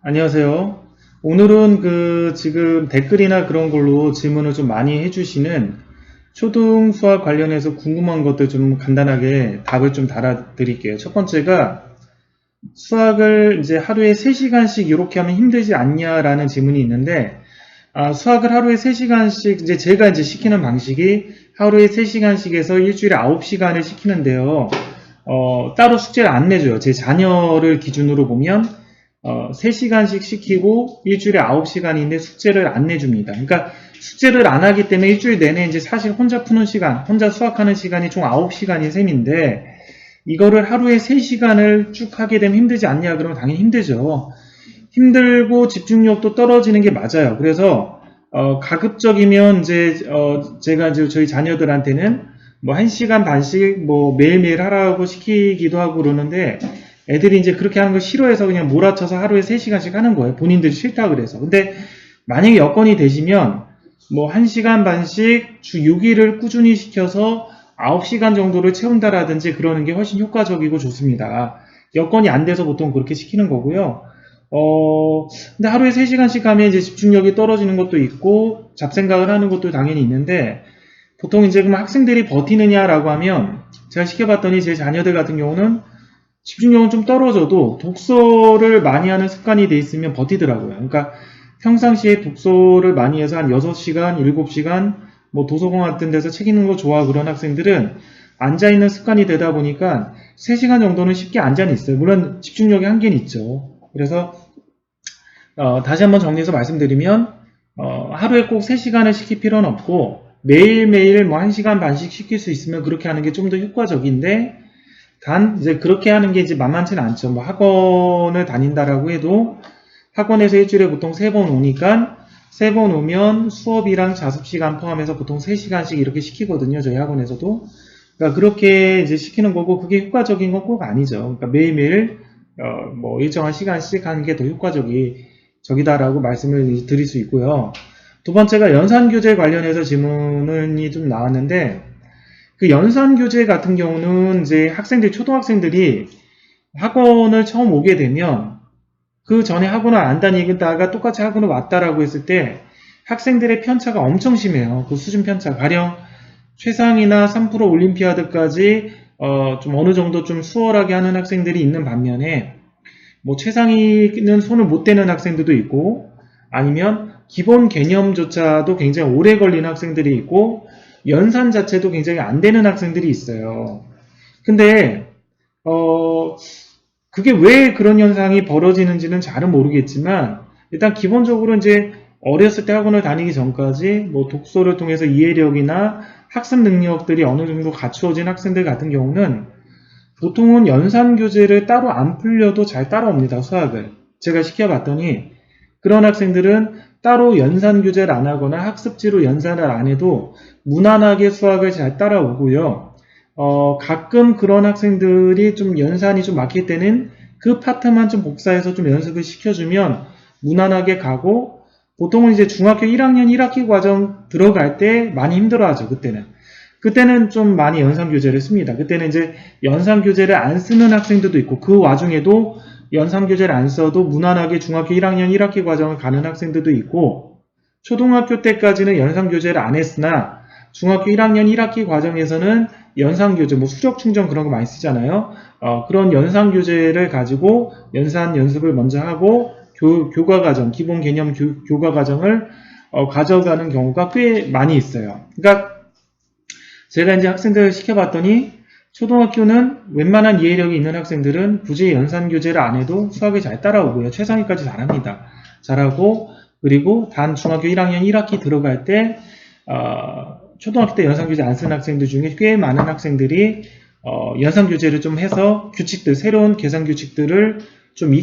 안녕하세요. 오늘은 지금 댓글이나 그런 걸로 질문을 좀 많이 해주시는 초등 수학 관련해서 궁금한 것들 좀 간단하게 답을 좀 달아드릴게요. 첫 번째가 수학을 이제 하루에 3시간씩 이렇게 하면 힘들지 않냐라는 질문이 있는데, 수학을 하루에 3시간씩 이제 제가 이제 시키는 방식이 하루에 3시간씩에서 일주일에 9시간을 시키는데요. 따로 숙제를 안 내줘요. 제 자녀를 기준으로 보면 3시간씩 시키고 일주일에 9시간인데 숙제를 안 내줍니다. 그러니까 숙제를 안 하기 때문에 일주일 내내 이제 사실 혼자 푸는 시간, 혼자 수학하는 시간이 총 9시간인 셈인데, 이거를 하루에 3시간을 쭉 하게 되면 힘들지 않냐? 그러면 당연히 힘들죠. 힘들고 집중력도 떨어지는 게 맞아요. 그래서 가급적이면 제가 이제 저희 자녀들한테는 뭐 1시간 반씩 뭐 매일매일 하라고 시키기도 하고 그러는데, 애들이 이제 그렇게 하는 거 싫어해서 그냥 몰아쳐서 하루에 3시간씩 하는 거예요. 본인들이 싫다 그래서. 근데 만약에 여건이 되시면 뭐 1시간 반씩 주 6일을 꾸준히 시켜서 9시간 정도를 채운다라든지 그러는 게 훨씬 효과적이고 좋습니다. 여건이 안 돼서 보통 그렇게 시키는 거고요. 근데 하루에 3시간씩 하면 이제 집중력이 떨어지는 것도 있고 잡생각을 하는 것도 당연히 있는데, 보통 이제 그럼 학생들이 버티느냐라고 하면, 제가 시켜봤더니 제 자녀들 같은 경우는 집중력은 좀 떨어져도 독서를 많이 하는 습관이 돼 있으면 버티더라고요. 그러니까 평상시에 독서를 많이 해서 한 6시간, 7시간 뭐 도서관 같은 데서 책 읽는 거 좋아하고 그런 학생들은 앉아있는 습관이 되다 보니까 3시간 정도는 쉽게 앉아는 있어요. 물론 집중력에 한계는 있죠. 그래서 다시 한번 정리해서 말씀드리면 하루에 꼭 3시간을 시킬 필요는 없고 매일매일 뭐 1시간 반씩 시킬 수 있으면 그렇게 하는 게 좀 더 효과적인데, 단 이제 그렇게 하는 게 이제 만만치는 않죠. 뭐 학원을 다닌다라고 해도 학원에서 일주일에 보통 3번 오니까 3번 오면 수업이랑 자습시간 포함해서 보통 3시간씩 이렇게 시키거든요. 저희 학원에서도. 그러니까 그렇게 이제 시키는 거고, 그게 효과적인 건 꼭 아니죠. 그러니까 매일매일 뭐 일정한 시간씩 하는 게 더 효과적이다라고 말씀을 드릴 수 있고요. 두 번째가 연산교재 관련해서 질문이 좀 나왔는데, 그 연산교재 같은 경우는 이제 초등학생들이 학원을 처음 오게 되면 그 전에 학원을 안 다니다가 똑같이 학원을 왔다라고 했을 때 학생들의 편차가 엄청 심해요. 그 수준 편차. 가령 최상위나 3프로 올림피아드까지 좀 어느 정도 좀 수월하게 하는 학생들이 있는 반면에, 뭐 최상위는 손을 못 대는 학생들도 있고, 아니면 기본 개념조차도 굉장히 오래 걸리는 학생들이 있고, 연산 자체도 굉장히 안 되는 학생들이 있어요. 근데 그게 왜 그런 현상이 벌어지는지는 잘은 모르겠지만, 일단 기본적으로 이제 어렸을 때 학원을 다니기 전까지 뭐 독서를 통해서 이해력이나 학습 능력들이 어느 정도 갖추어진 학생들 같은 경우는 보통은 연산 교재를 따로 안 풀려도 잘 따라옵니다. 수학을 제가 시켜봤더니 그런 학생들은 따로 연산 교재를 안 하거나 학습지로 연산을 안 해도 무난하게 수학을 잘 따라오고요. 가끔 그런 학생들이 좀 연산이 좀 막힐 때는 그 파트만 좀 복사해서 좀 연습을 시켜주면 무난하게 가고, 보통은 이제 중학교 1학년 1학기 과정 들어갈 때 많이 힘들어하죠. 그때는 좀 많이 연산교재를 씁니다. 그때는 이제 연산교재를 안 쓰는 학생들도 있고, 그 와중에도 연산교재를 안 써도 무난하게 중학교 1학년 1학기 과정을 가는 학생들도 있고, 초등학교 때까지는 연산교재를 안 했으나 중학교 1학년 1학기 과정에서는 연산교재, 뭐 수력충전 그런 거 많이 쓰잖아요. 그런 연산교재를 가지고 연산 연습을 먼저 하고 교과과정, 기본 개념 교과과정을 가져가는 경우가 꽤 많이 있어요. 그러니까 제가 이제 학생들을 시켜봤더니 초등학교는 웬만한 이해력이 있는 학생들은 굳이 연산교재를 안 해도 수학을 잘 따라오고요. 최상위까지 잘합니다. 잘하고, 그리고 단 중학교 1학년 1학기 들어갈 때 초등학교 때 연산교재 안 쓰는 학생들 중에 꽤 많은 학생들이 연산교재를 좀 해서 새로운 계산 규칙들을 좀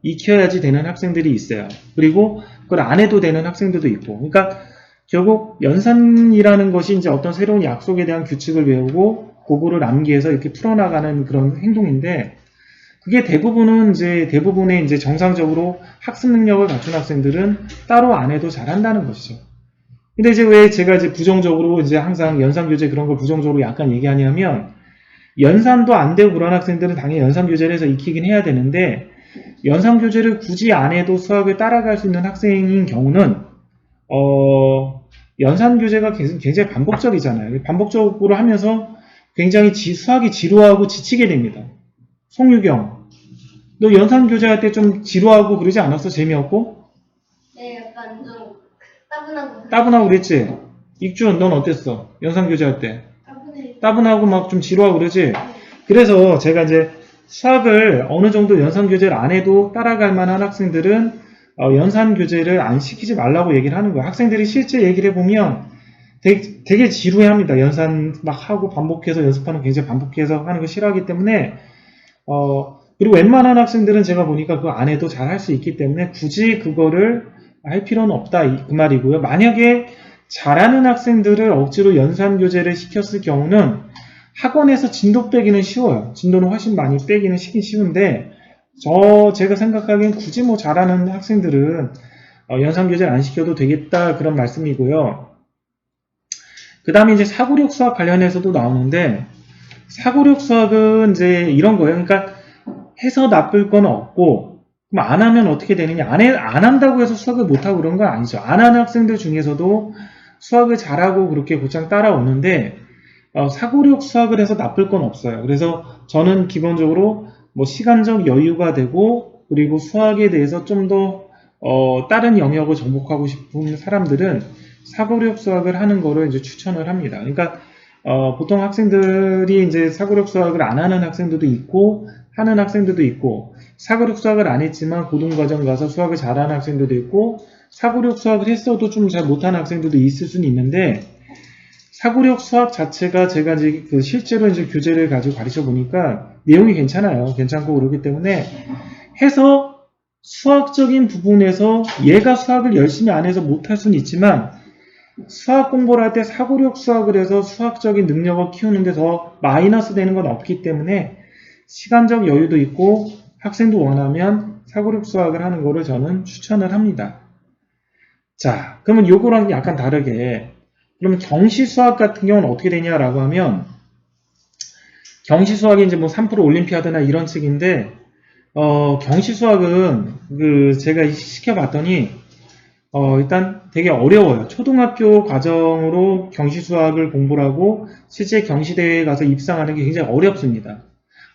익혀야지 되는 학생들이 있어요. 그리고 그걸 안 해도 되는 학생들도 있고. 그러니까 결국 연산이라는 것이 이제 어떤 새로운 약속에 대한 규칙을 외우고 그거를 암기해서 이렇게 풀어나가는 그런 행동인데, 그게 대부분의 이제 정상적으로 학습 능력을 갖춘 학생들은 따로 안 해도 잘한다는 것이죠. 근데 이제 왜 제가 이제 부정적으로 이제 항상 연산교재 그런 걸 부정적으로 약간 얘기하냐면, 연산도 안 되고 그런 학생들은 당연히 연산교재를 해서 익히긴 해야 되는데, 연산교재를 굳이 안 해도 수학을 따라갈 수 있는 학생인 경우는 연산교재가 굉장히 반복적이잖아요. 반복적으로 하면서 굉장히 수학이 지루하고 지치게 됩니다. 송유경, 너 연산교재 할 때 좀 지루하고 그러지 않았어? 재미없고? 네, 약간 좀 따분하고. 따분하고 그랬지? 익준, 넌 어땠어? 연산교재 할 때? 따분하고 막 좀 지루하고 그러지? 그래서 제가 이제 수학을 어느 정도 연산교재를 안 해도 따라갈 만한 학생들은 연산교재를 안 시키지 말라고 얘기를 하는 거예요. 학생들이 실제 얘기를 해보면 되게 지루해합니다. 연산 막 하고 반복해서 연습하는 거 굉장히 반복해서 하는 거 싫어하기 때문에 그리고 웬만한 학생들은 제가 보니까 그거 안 해도 잘 할 수 있기 때문에 굳이 그거를 할 필요는 없다 그 말이고요. 만약에 잘하는 학생들을 억지로 연산교재를 시켰을 경우는 학원에서 진도 빼기는 쉬워요. 진도는 훨씬 많이 빼기는 쉬운데 제가 생각하기엔 굳이 뭐 잘하는 학생들은 연산교재를 안 시켜도 되겠다 그런 말씀이고요. 그 다음에 이제 사고력 수학 관련해서도 나오는데 사고력 수학은 이제 이런 거예요. 그러니까 해서 나쁠 건 없고 그럼 안 하면 어떻게 되느냐. 안 한다고 해서 수학을 못하고 그런 건 아니죠. 안 하는 학생들 중에서도 수학을 잘하고 그렇게 곧장 따라오는데 사고력 수학을 해서 나쁠 건 없어요. 그래서 저는 기본적으로 뭐 시간적 여유가 되고 그리고 수학에 대해서 좀 더 다른 영역을 접목하고 싶은 사람들은 사고력 수학을 하는 거를 이제 추천을 합니다. 그러니까 보통 학생들이 이제 사고력 수학을 안 하는 학생들도 있고 하는 학생들도 있고 사고력 수학을 안 했지만 고등과정 가서 수학을 잘하는 학생들도 있고 사고력 수학을 했어도 좀 잘 못하는 학생들도 있을 수는 있는데 사고력 수학 자체가 제가 이제 실제로 이제 교재를 가지고 가르쳐 보니까 내용이 괜찮아요. 괜찮고 그러기 때문에 해서 수학적인 부분에서 얘가 수학을 열심히 안 해서 못할 수는 있지만 수학 공부를 할 때 사고력 수학을 해서 수학적인 능력을 키우는데 더 마이너스 되는 건 없기 때문에 시간적 여유도 있고 학생도 원하면 사고력 수학을 하는 거를 저는 추천을 합니다. 자, 그러면 요거랑 약간 다르게 그러면 경시 수학 같은 경우는 어떻게 되냐라고 하면 경시 수학이 이제 뭐 3프로 올림피아드나 이런 측인데 경시 수학은 제가 시켜봤더니 일단 되게 어려워요. 초등학교 과정으로 경시 수학을 공부를 하고 실제 경시대회에 가서 입상하는 게 굉장히 어렵습니다.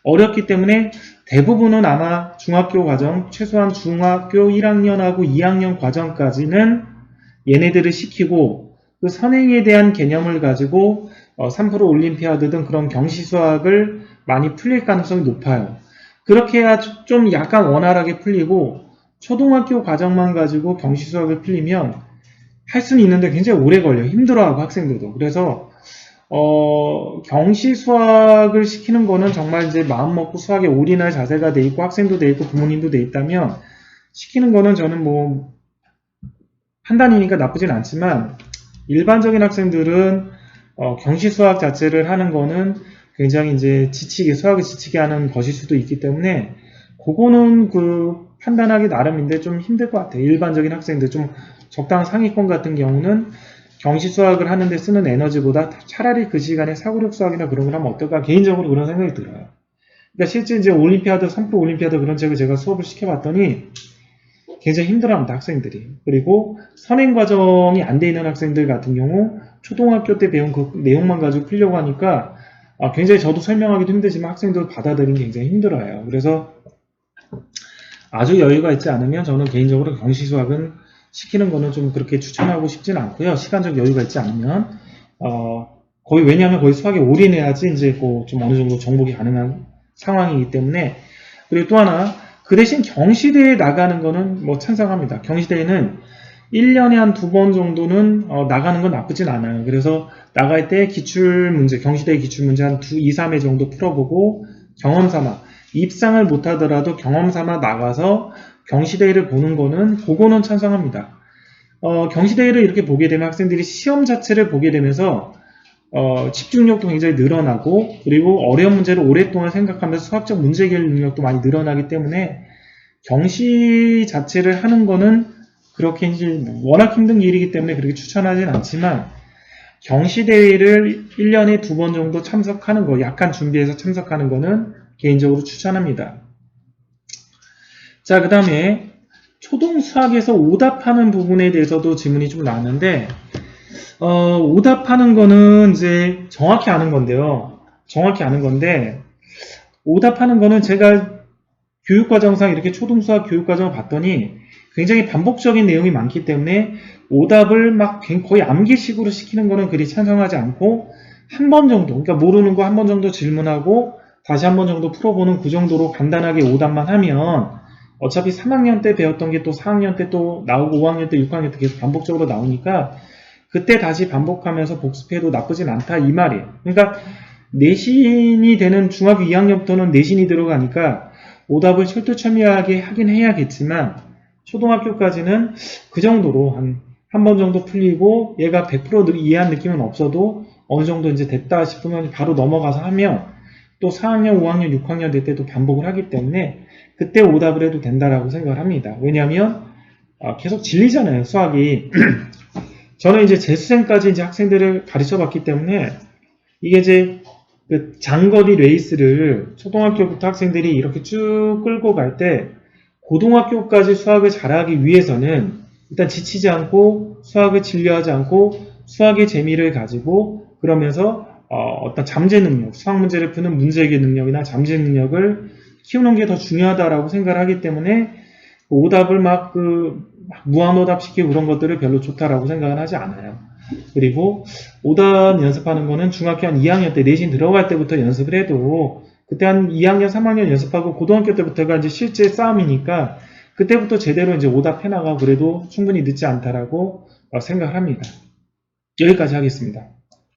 어렵기 때문에 대부분은 아마 중학교 과정, 최소한 중학교 1학년하고 2학년 과정까지는 얘네들을 시키고 그 선행에 대한 개념을 가지고 3프로 올림피아드 등 그런 경시 수학을 많이 풀릴 가능성이 높아요. 그렇게 해야 좀 약간 원활하게 풀리고 초등학교 과정만 가지고 경시 수학을 풀리면 할 수는 있는데 굉장히 오래 걸려요. 힘들어하고 학생들도. 그래서 경시 수학을 시키는 거는 정말 이제 마음 먹고 수학에 올인할 자세가 돼 있고 학생도 돼 있고 부모님도 돼 있다면 시키는 거는 저는 뭐 판단이니까 나쁘진 않지만 일반적인 학생들은 경시 수학 자체를 하는 거는 굉장히 이제 수학을 지치게 하는 것일 수도 있기 때문에 그거는 판단하기 나름인데 좀 힘들 것 같아요. 일반적인 학생들 좀 적당한 상위권 같은 경우는 경시 수학을 하는데 쓰는 에너지보다 차라리 그 시간에 사고력 수학이나 그런 걸 하면 어떨까 개인적으로 그런 생각이 들어요. 그러니까 실제 이제 올림피아드, 3프로 올림피아드 그런 책을 제가 수업을 시켜봤더니 굉장히 힘들어합니다, 학생들이. 그리고 선행 과정이 안 돼 있는 학생들 같은 경우 초등학교 때 배운 그 내용만 가지고 풀려고 하니까 굉장히 저도 설명하기도 힘들지만 학생들 받아들이기 굉장히 힘들어요. 그래서 아주 여유가 있지 않으면 저는 개인적으로 경시 수학은 시키는 거는 좀 그렇게 추천하고 싶진 않고요. 시간적 여유가 있지 않으면 왜냐하면 거의 수학에 올인해야지 이제 좀 어느 정도 정복이 가능한 상황이기 때문에. 그리고 또 하나 그 대신 경시대회에 나가는 거는 뭐 찬성합니다. 경시대회는 1년에 한 2번 정도는 나가는 건 나쁘진 않아요. 그래서 나갈 때 기출문제, 경시대회 기출문제 한 2, 3회 정도 풀어보고 경험 삼아 입상을 못하더라도 경험 삼아 나가서 경시대회를 보는 거는 그거는 찬성합니다. 경시대회를 이렇게 보게 되면 학생들이 시험 자체를 보게 되면서 집중력도 굉장히 늘어나고 그리고 어려운 문제를 오랫동안 생각하면서 수학적 문제 해결 능력도 많이 늘어나기 때문에 경시 자체를 하는 거는 그렇게 이제 워낙 힘든 일이기 때문에 그렇게 추천하진 않지만 경시대회를 1년에 2번 정도 참석하는 거, 약간 준비해서 참석하는 거는 개인적으로 추천합니다. 자, 그 다음에 초등 수학에서 오답하는 부분에 대해서도 질문이 좀 나왔는데, 오답하는 거는 이제 정확히 아는 건데요. 정확히 아는 건데, 오답하는 거는 제가 교육과정상 이렇게 초등수학 교육과정을 봤더니 굉장히 반복적인 내용이 많기 때문에 오답을 막 거의 암기식으로 시키는 거는 그리 찬성하지 않고 한 번 정도, 그러니까 모르는 거 한 번 정도 질문하고 다시 한 번 정도 풀어보는 그 정도로 간단하게 오답만 하면 어차피 3학년 때 배웠던 게 또 4학년 때 또 나오고 5학년 때 6학년 때 계속 반복적으로 나오니까 그때 다시 반복하면서 복습해도 나쁘진 않다 이 말이에요. 그러니까 내신이 되는 중학교 2학년부터는 내신이 들어가니까 오답을 철두철미하게 하긴 해야겠지만 초등학교까지는 그 정도로 한 번 정도 풀리고 얘가 100% 이해한 느낌은 없어도 어느 정도 이제 됐다 싶으면 바로 넘어가서 하면 또 4학년, 5학년, 6학년 될 때도 반복을 하기 때문에 그때 오답을 해도 된다라고 생각을 합니다. 왜냐하면 계속 질리잖아요, 수학이. 저는 이제 재수생까지 이제 학생들을 가르쳐 봤기 때문에 이게 이제 그 장거리 레이스를 초등학교부터 학생들이 이렇게 쭉 끌고 갈 때 고등학교까지 수학을 잘하기 위해서는 일단 지치지 않고 수학을 진료하지 않고 수학의 재미를 가지고 그러면서 어떤 잠재 능력, 수학 문제를 푸는 문제해결 능력이나 잠재 능력을 키우는 게 더 중요하다라고 생각을 하기 때문에 오답을 막 무한오답 시키고 그런 것들을 별로 좋다라고 생각은 하지 않아요. 그리고 오답 연습하는 거는 중학교 한 2학년 때 내신 들어갈 때부터 연습을 해도 그때 한 2학년, 3학년 연습하고 고등학교 때부터가 이제 실제 싸움이니까 그때부터 제대로 이제 오답해 나가고 그래도 충분히 늦지 않다라고 생각을 합니다. 여기까지 하겠습니다.